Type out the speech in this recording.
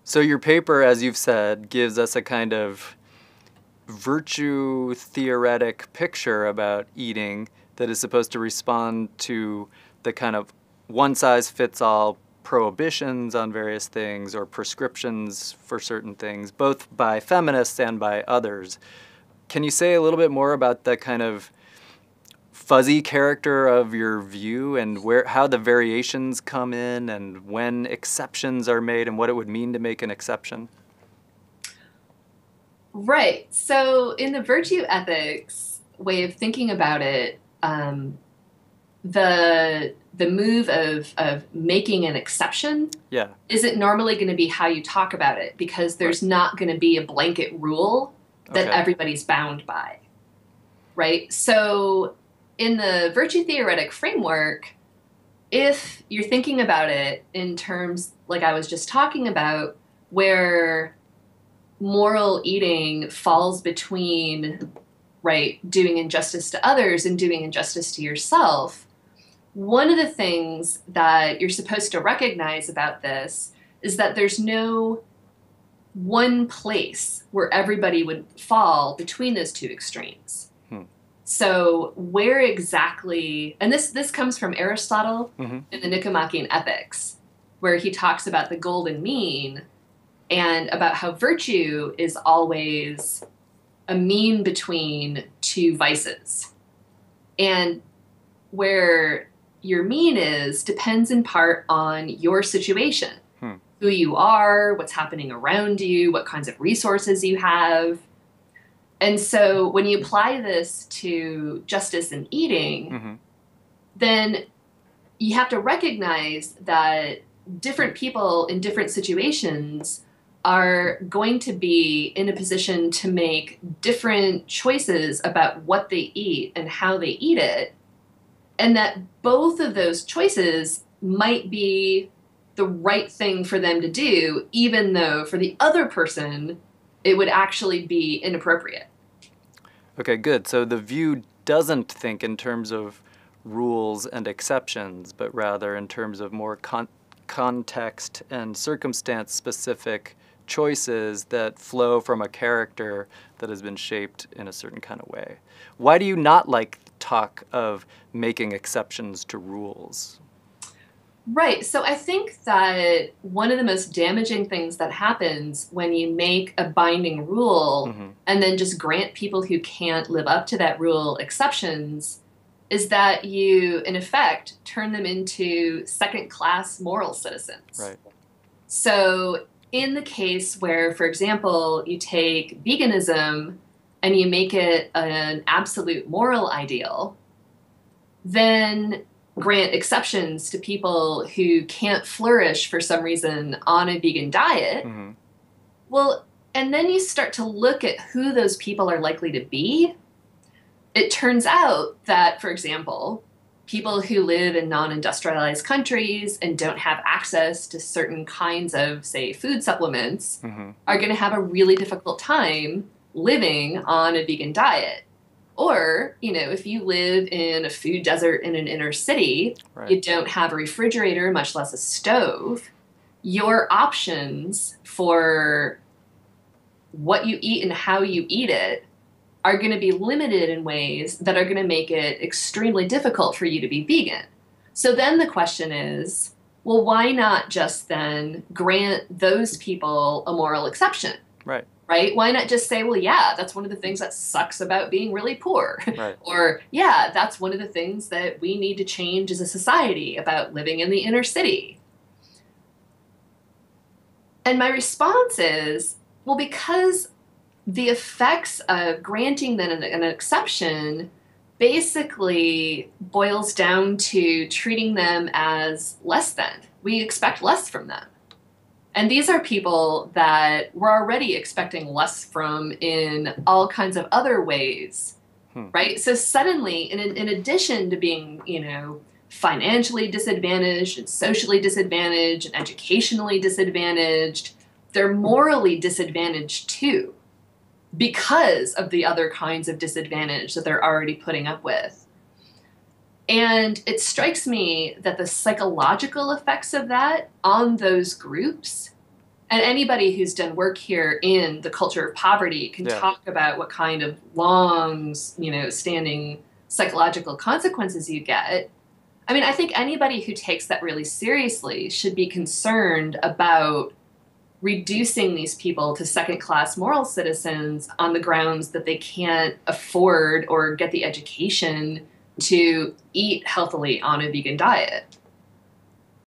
So your paper, as you've said, gives us a kind of virtue theoretic picture about eating that is supposed to respond to the kind of one-size-fits-all prohibitions on various things or prescriptions for certain things, both by feminists and by others. Can you say a little bit more about the kind of fuzzy character of your view and how the variations come in and when exceptions are made and what it would mean to make an exception? Right. So in the virtue ethics way of thinking about it, the move of making an exception isn't normally going to be how you talk about it, because there's not going to be a blanket rule that everybody's bound by. Right? So in the virtue theoretic framework, if you're thinking about it in terms like I was just talking about, where moral eating falls between, right, doing injustice to others and doing injustice to yourself, one of the things that you're supposed to recognize about this is that there's no one place where everybody would fall between those two extremes. So where exactly, and this comes from Aristotle in the Nicomachean Ethics, where he talks about the golden mean and about how virtue is always a mean between two vices. And where your mean is depends in part on your situation, who you are, what's happening around you, what kinds of resources you have. And so when you apply this to justice in eating, then you have to recognize that different people in different situations are going to be in a position to make different choices about what they eat and how they eat it, and that both of those choices might be the right thing for them to do, even though for the other person it would actually be inappropriate. Okay, good. So the view doesn't think in terms of rules and exceptions, but rather in terms of more context and circumstance-specific choices that flow from a character that has been shaped in a certain kind of way. Why do you not like talk of making exceptions to rules? Right. So I think that one of the most damaging things that happens when you make a binding rule and then just grant people who can't live up to that rule exceptions is that you, in effect, turn them into second-class moral citizens. Right. So in the case where, for example, you take veganism and you make it an absolute moral ideal, then grant exceptions to people who can't flourish for some reason on a vegan diet, well, and then you start to look at who those people are likely to be. It turns out that, for example, people who live in non-industrialized countries and don't have access to certain kinds of, say, food supplements are going to have a really difficult time living on a vegan diet. Or, you know, if you live in a food desert in an inner city, you don't have a refrigerator, much less a stove, your options for what you eat and how you eat it are going to be limited in ways that are going to make it extremely difficult for you to be vegan. So then the question is, well, why not just then grant those people a moral exception? Right. Right? Why not just say, well, yeah, that's one of the things that sucks about being really poor. Right. Or, yeah, that's one of the things that we need to change as a society about living in the inner city. And my response is, well, because the effects of granting them an exception basically boils down to treating them as less than. We expect less from them. And these are people that we're already expecting less from in all kinds of other ways, right? So suddenly, in addition to being, you know, financially disadvantaged and socially disadvantaged and educationally disadvantaged, they're morally disadvantaged too, because of the other kinds of disadvantage that they're already putting up with. And it strikes me that the psychological effects of that on those groups And anybody who's done work here in the culture of poverty can talk about what kind of long, standing psychological consequences you get. I mean, I think anybody who takes that really seriously should be concerned about reducing these people to second-class moral citizens on the grounds that they can't afford or get the education to eat healthily on a vegan diet.